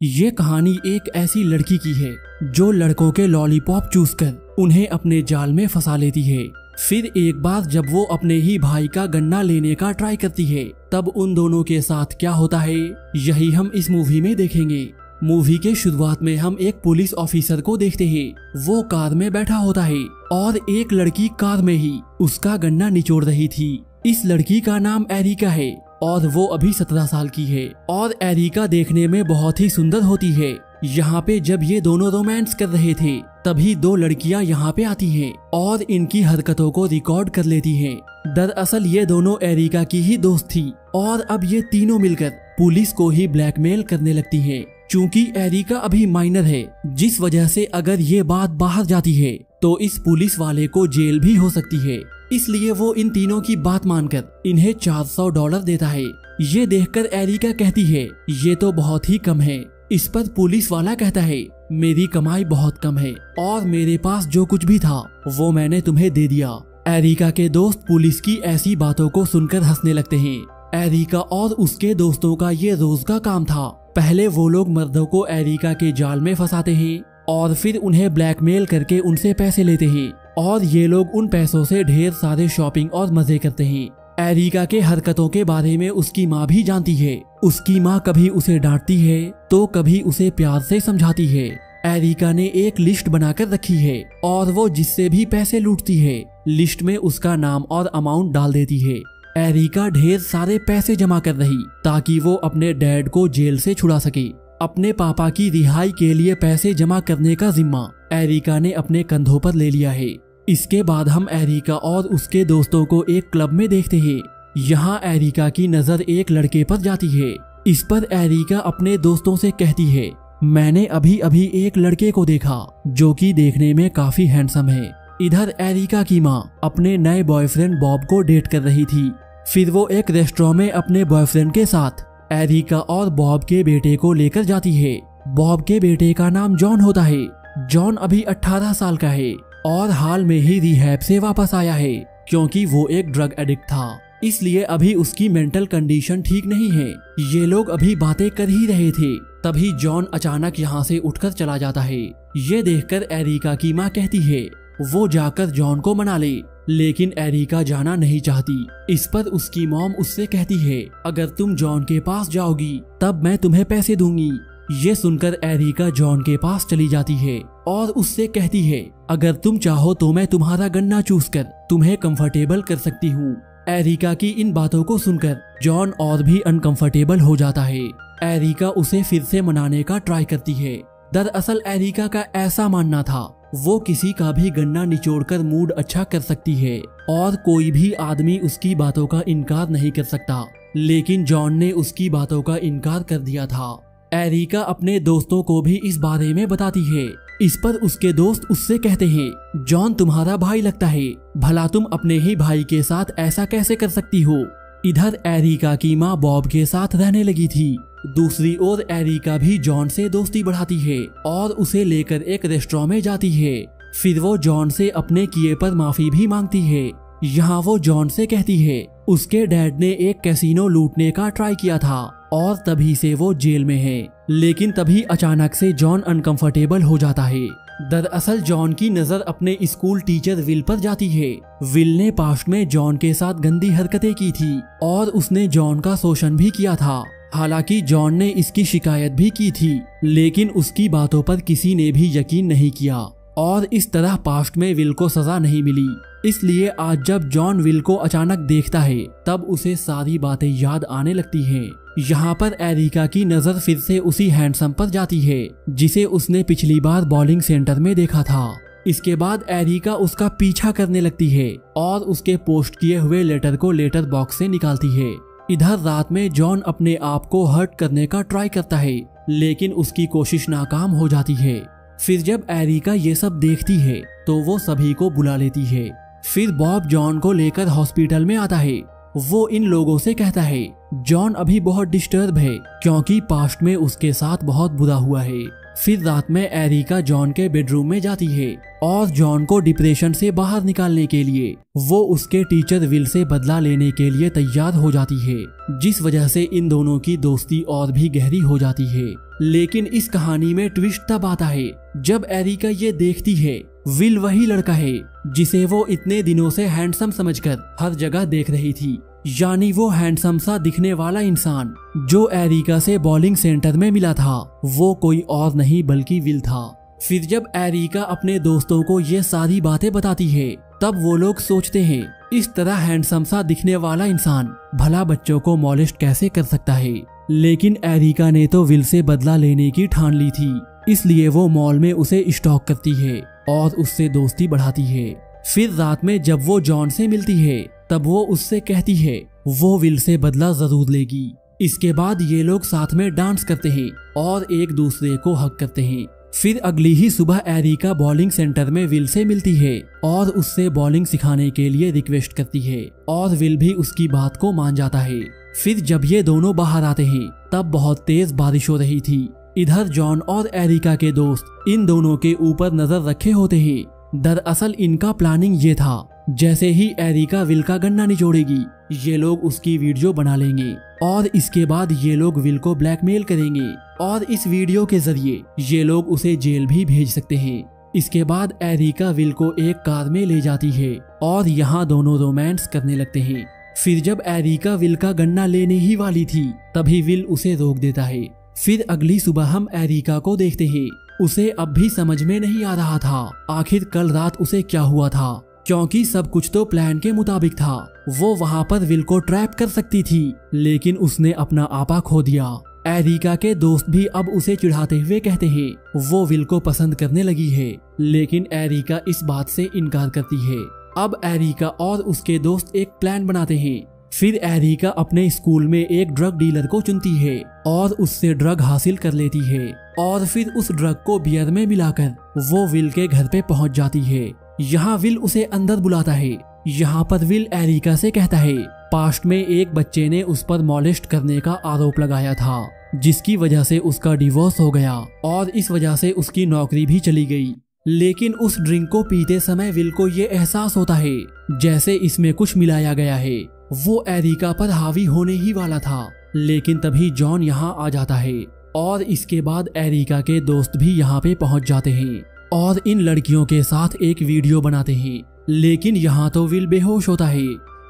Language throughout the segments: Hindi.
ये कहानी एक ऐसी लड़की की है जो लड़कों के लॉलीपॉप चूस कर उन्हें अपने जाल में फंसा लेती है। फिर एक बार जब वो अपने ही भाई का गन्ना लेने का ट्राई करती है, तब उन दोनों के साथ क्या होता है यही हम इस मूवी में देखेंगे। मूवी के शुरुआत में हम एक पुलिस ऑफिसर को देखते हैं। वो कार में बैठा होता है और एक लड़की कार में ही उसका गन्ना निचोड़ रही थी। इस लड़की का नाम एरिका है और वो अभी 17 साल की है और एरिका देखने में बहुत ही सुंदर होती है। यहाँ पे जब ये दोनों रोमांस कर रहे थे तभी दो लड़कियाँ यहाँ पे आती हैं और इनकी हरकतों को रिकॉर्ड कर लेती हैं। दरअसल ये दोनों एरिका की ही दोस्त थी और अब ये तीनों मिलकर पुलिस को ही ब्लैकमेल करने लगती हैं। चूँकि एरिका अभी माइनर है, जिस वजह से अगर ये बात बाहर जाती है तो इस पुलिस वाले को जेल भी हो सकती है। इसलिए वो इन तीनों की बात मानकर इन्हें $400 देता है। ये देखकर एरिका कहती है ये तो बहुत ही कम है। इस पर पुलिस वाला कहता है मेरी कमाई बहुत कम है और मेरे पास जो कुछ भी था वो मैंने तुम्हें दे दिया। एरिका के दोस्त पुलिस की ऐसी बातों को सुनकर हंसने लगते हैं। एरिका और उसके दोस्तों का ये रोज का काम था। पहले वो लोग मर्दों को एरिका के जाल में फंसाते हैं और फिर उन्हें ब्लैकमेल करके उनसे पैसे लेते हैं और ये लोग उन पैसों से ढेर सारे शॉपिंग और मजे करते हैं। एरिका के हरकतों के बारे में उसकी माँ भी जानती है। उसकी माँ कभी उसे डांटती है तो कभी उसे प्यार से समझाती है। एरिका ने एक लिस्ट बनाकर रखी है और वो जिससे भी पैसे लूटती है लिस्ट में उसका नाम और अमाउंट डाल देती है। एरिका ढेर सारे पैसे जमा कर रही ताकि वो अपने डैड को जेल से छुड़ा सके। अपने पापा की रिहाई के लिए पैसे जमा करने का जिम्मा एरिका ने अपने कंधों पर ले लिया है। इसके बाद हम एरिका और उसके दोस्तों को एक क्लब में देखते हैं। यहाँ एरिका की नजर एक लड़के पर जाती है। इस पर एरिका अपने दोस्तों से कहती है मैंने अभी अभी एक लड़के को देखा जो कि देखने में काफी हैंडसम है। इधर एरिका की माँ अपने नए बॉयफ्रेंड बॉब को डेट कर रही थी। फिर वो एक रेस्टोरेंट में अपने बॉयफ्रेंड के साथ एरिका और बॉब के बेटे को लेकर जाती है। बॉब के बेटे का नाम जॉन होता है। जॉन अभी 18 साल का है और हाल में ही रिहैब से वापस आया है क्योंकि वो एक ड्रग एडिक्ट था, इसलिए अभी उसकी मेंटल कंडीशन ठीक नहीं है। ये लोग अभी बातें कर ही रहे थे तभी जॉन अचानक यहाँ से उठकर चला जाता है। ये देखकर एरिका की माँ कहती है वो जाकर जॉन को मना ले, लेकिन एरिका जाना नहीं चाहती। इस पर उसकी मॉम उससे कहती है अगर तुम जॉन के पास जाओगी तब मैं तुम्हें पैसे दूंगी। ये सुनकर एरिका जॉन के पास चली जाती है और उससे कहती है अगर तुम चाहो तो मैं तुम्हारा गन्ना चूस कर तुम्हें कंफर्टेबल कर सकती हूँ। एरिका की इन बातों को सुनकर जॉन और भी अनकंफर्टेबल हो जाता है। एरिका उसे फिर से मनाने का ट्राई करती है। दरअसल एरिका का ऐसा मानना था वो किसी का भी गन्ना निचोड़कर मूड अच्छा कर सकती है और कोई भी आदमी उसकी बातों का इनकार नहीं कर सकता, लेकिन जॉन ने उसकी बातों का इनकार कर दिया था। एरिका अपने दोस्तों को भी इस बारे में बताती है। इस पर उसके दोस्त उससे कहते हैं जॉन तुम्हारा भाई लगता है, भला तुम अपने ही भाई के साथ ऐसा कैसे कर सकती हो। इधर एरिका की माँ बॉब के साथ रहने लगी थी। दूसरी ओर एरिका भी जॉन से दोस्ती बढ़ाती है और उसे लेकर एक रेस्टोरेंट में जाती है। फिर वो जॉन से अपने किए पर माफी भी मांगती है। यहाँ वो जॉन से कहती है उसके डैड ने एक कैसीनो लूटने का ट्राई किया था और तभी से वो जेल में है। लेकिन तभी अचानक से जॉन अनकंफर्टेबल हो जाता है। दरअसल जॉन की नजर अपने स्कूल टीचर विल पर जाती है। विल ने पास्ट में जॉन के साथ गंदी हरकतें की थी और उसने जॉन का शोषण भी किया था। हालांकि जॉन ने इसकी शिकायत भी की थी, लेकिन उसकी बातों पर किसी ने भी यकीन नहीं किया और इस तरह पास्ट में विल को सजा नहीं मिली। इसलिए आज जब जॉन विल को अचानक देखता है तब उसे सारी बातें याद आने लगती हैं। यहाँ पर एरिका की नजर फिर से उसी हैंडसम पर जाती है जिसे उसने पिछली बार बॉलिंग सेंटर में देखा था। इसके बाद एरिका उसका पीछा करने लगती है और उसके पोस्ट किए हुए लेटर को लेटर बॉक्स से निकालती है। इधर रात में जॉन अपने आप को हर्ट करने का ट्राई करता है, लेकिन उसकी कोशिश नाकाम हो जाती है। फिर जब एरिका ये सब देखती है तो वो सभी को बुला लेती है। फिर बॉब जॉन को लेकर हॉस्पिटल में आता है। वो इन लोगों से कहता है जॉन अभी बहुत डिस्टर्ब है क्योंकि पास्ट में उसके साथ बहुत बुरा हुआ है। फिर रात में एरिका जॉन के बेडरूम में जाती है और जॉन को डिप्रेशन से बाहर निकालने के लिए वो उसके टीचर विल से बदला लेने के लिए तैयार हो जाती है, जिस वजह से इन दोनों की दोस्ती और भी गहरी हो जाती है। लेकिन इस कहानी में ट्विस्ट तब आता है जब एरिका ये देखती है विल वही लड़का है जिसे वो इतने दिनों से हैंडसम समझकर हर जगह देख रही थी, यानी वो हैंडसम सा दिखने वाला इंसान जो एरिका से बॉलिंग सेंटर में मिला था वो कोई और नहीं बल्कि विल था। फिर जब एरिका अपने दोस्तों को ये सारी बातें बताती है तब वो लोग सोचते हैं इस तरह हैंडसम सा दिखने वाला इंसान भला बच्चों को मॉलेस्ट कैसे कर सकता है। लेकिन एरिका ने तो विल से बदला लेने की ठान ली थी, इसलिए वो मॉल में उसे स्टॉक करती है और उससे दोस्ती बढ़ाती है। फिर रात में जब वो जॉन से मिलती है तब वो उससे कहती है वो विल से बदला जरूर लेगी। इसके बाद ये लोग साथ में डांस करते हैं और एक दूसरे को हक करते हैं। फिर अगली ही सुबह एरिका बॉलिंग सेंटर में विल से मिलती है और उससे बॉलिंग सिखाने के लिए रिक्वेस्ट करती है और विल भी उसकी बात को मान जाता है। फिर जब ये दोनों बाहर आते हैं तब बहुत तेज बारिश हो रही थी। इधर जॉन और एरिका के दोस्त इन दोनों के ऊपर नजर रखे होते हैं। दरअसल इनका प्लानिंग ये था जैसे ही एरिका विल का गन्ना निचोड़ेगी ये लोग उसकी वीडियो बना लेंगे और इसके बाद ये लोग विल को ब्लैकमेल करेंगे और इस वीडियो के जरिए ये लोग उसे जेल भी भेज सकते हैं। इसके बाद एरिका विल को एक कार में ले जाती है और यहाँ दोनों रोमांस करने लगते हैं। फिर जब एरिका विल का गन्ना लेने ही वाली थी तभी विल उसे रोक देता है। फिर अगली सुबह हम एरिका को देखते हैं। उसे अब भी समझ में नहीं आ रहा था आखिर कल रात उसे क्या हुआ था, क्योंकि सब कुछ तो प्लान के मुताबिक था। वो वहाँ पर विल को ट्रैप कर सकती थी लेकिन उसने अपना आपा खो दिया। एरिका के दोस्त भी अब उसे चिढ़ाते हुए कहते हैं वो विल को पसंद करने लगी है, लेकिन एरिका इस बात से इनकार करती है। अब एरिका और उसके दोस्त एक प्लान बनाते हैं। फिर एरिका अपने स्कूल में एक ड्रग डीलर को चुनती है और उससे ड्रग हासिल कर लेती है और फिर उस ड्रग को बियर में मिलाकर वो विल के घर पे पहुंच जाती है। यहाँ विल उसे अंदर बुलाता है। यहाँ पर विल एरिका से कहता है पास्ट में एक बच्चे ने उस पर मॉलेस्ट करने का आरोप लगाया था जिसकी वजह से उसका डिवोर्स हो गया और इस वजह से उसकी नौकरी भी चली गई। लेकिन उस ड्रिंक को पीते समय विल को ये एहसास होता है जैसे इसमें कुछ मिलाया गया है। वो एरिका पर हावी होने ही वाला था, लेकिन तभी जॉन यहाँ आ जाता है और इसके बाद एरिका के दोस्त भी यहाँ पे पहुँच जाते हैं और इन लड़कियों के साथ एक वीडियो बनाते हैं। लेकिन यहाँ तो विल बेहोश होता है।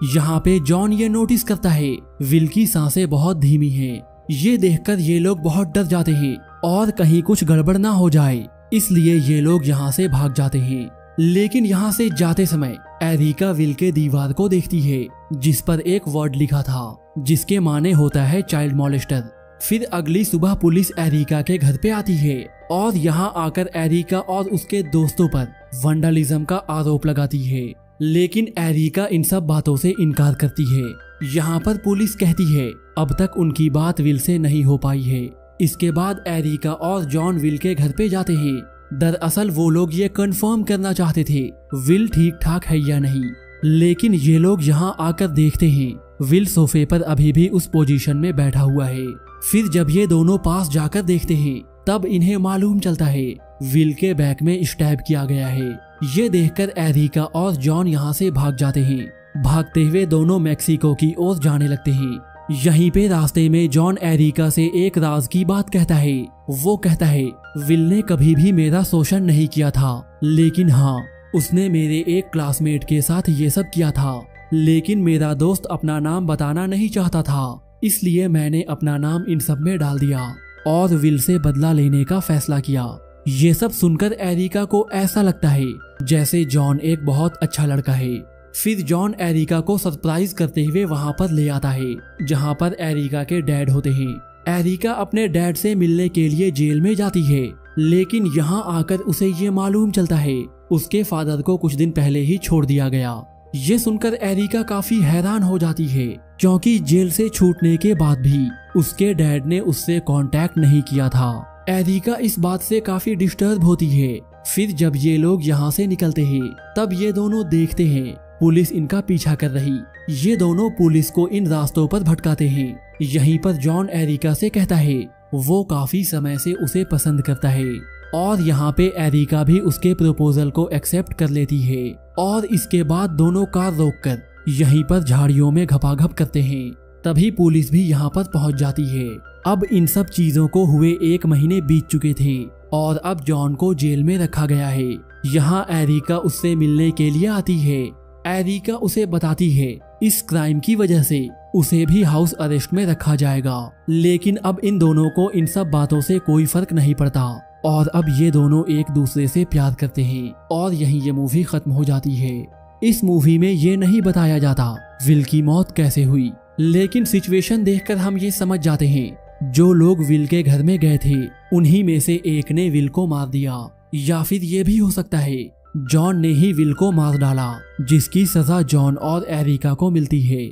यहाँ पे जॉन ये नोटिस करता है विल की सांसें बहुत धीमी हैं। ये देखकर ये लोग बहुत डर जाते हैं और कहीं कुछ गड़बड़ ना हो जाए, इसलिए ये लोग यहाँ से भाग जाते हैं। लेकिन यहाँ से जाते समय एरिका विल के दीवार को देखती है जिस पर एक वर्ड लिखा था जिसके माने होता है चाइल्ड मॉलेस्टर। फिर अगली सुबह पुलिस एरिका के घर पे आती है और यहाँ आकर एरिका और उसके दोस्तों पर वंडलिज्म का आरोप लगाती है। लेकिन एरिका इन सब बातों से इनकार करती है। यहाँ पर पुलिस कहती है अब तक उनकी बात विल से नहीं हो पाई है। इसके बाद एरिका और जॉन विल के घर पे जाते हैं। दरअसल वो लोग ये कंफर्म करना चाहते थे विल ठीक ठाक है या नहीं, लेकिन ये लोग यहाँ आकर देखते हैं विल सोफे पर अभी भी उस पोजीशन में बैठा हुआ है। फिर जब ये दोनों पास जाकर देखते हैं तब इन्हें मालूम चलता है विल के बैक में स्टैब किया गया है। ये देखकर एरिका और जॉन यहाँ से भाग जाते हैं। भागते हुए दोनों मैक्सिको की ओर जाने लगते हैं। यहीं पे रास्ते में जॉन एरिका से एक राज की बात कहता है। वो कहता है विल ने कभी भी मेरा शोषण नहीं किया था, लेकिन हाँ उसने मेरे एक क्लासमेट के साथ ये सब किया था। लेकिन मेरा दोस्त अपना नाम बताना नहीं चाहता था, इसलिए मैंने अपना नाम इन सब में डाल दिया और विल से बदला लेने का फैसला किया। ये सब सुनकर एरिका को ऐसा लगता है जैसे जॉन एक बहुत अच्छा लड़का है। फिर जॉन एरिका को सरप्राइज करते हुए वहाँ पर ले आता है जहाँ पर एरिका के डैड होते हैं। एरिका अपने डैड से मिलने के लिए जेल में जाती है, लेकिन यहाँ आकर उसे ये मालूम चलता है उसके फादर को कुछ दिन पहले ही छोड़ दिया गया। ये सुनकर एरिका काफी हैरान हो जाती है क्योंकि जेल से छूटने के बाद भी उसके डैड ने उससे कांटेक्ट नहीं किया था। एरिका इस बात से काफी डिस्टर्ब होती है। फिर जब ये लोग यहाँ से निकलते हैं तब ये दोनों देखते हैं पुलिस इनका पीछा कर रही। ये दोनों पुलिस को इन रास्तों पर भटकाते हैं। यहीं पर जॉन एरिका से कहता है वो काफी समय से उसे पसंद करता है और यहाँ पे एरिका भी उसके प्रपोजल को एक्सेप्ट कर लेती है और इसके बाद दोनों कार रोककर यहीं पर झाड़ियों में घपाघप करते हैं। तभी पुलिस भी यहाँ पर पहुंच जाती है। अब इन सब चीजों को हुए 1 महीने बीत चुके थे और अब जॉन को जेल में रखा गया है। यहाँ एरिका उससे मिलने के लिए आती है। एरिका उसे बताती है इस क्राइम की वजह से उसे भी हाउस अरेस्ट में रखा जाएगा, लेकिन अब इन दोनों को इन सब बातों से कोई फर्क नहीं पड़ता और अब ये दोनों एक दूसरे से प्यार करते हैं और यहीं ये मूवी खत्म हो जाती है। इस मूवी में ये नहीं बताया जाता विल की मौत कैसे हुई, लेकिन सिचुएशन देखकर हम ये समझ जाते हैं जो लोग विल के घर में गए थे उन्हीं में से एक ने विल को मार दिया, या फिर ये भी हो सकता है जॉन ने ही विल को मार डाला, जिसकी सजा जॉन और एरिका को मिलती है।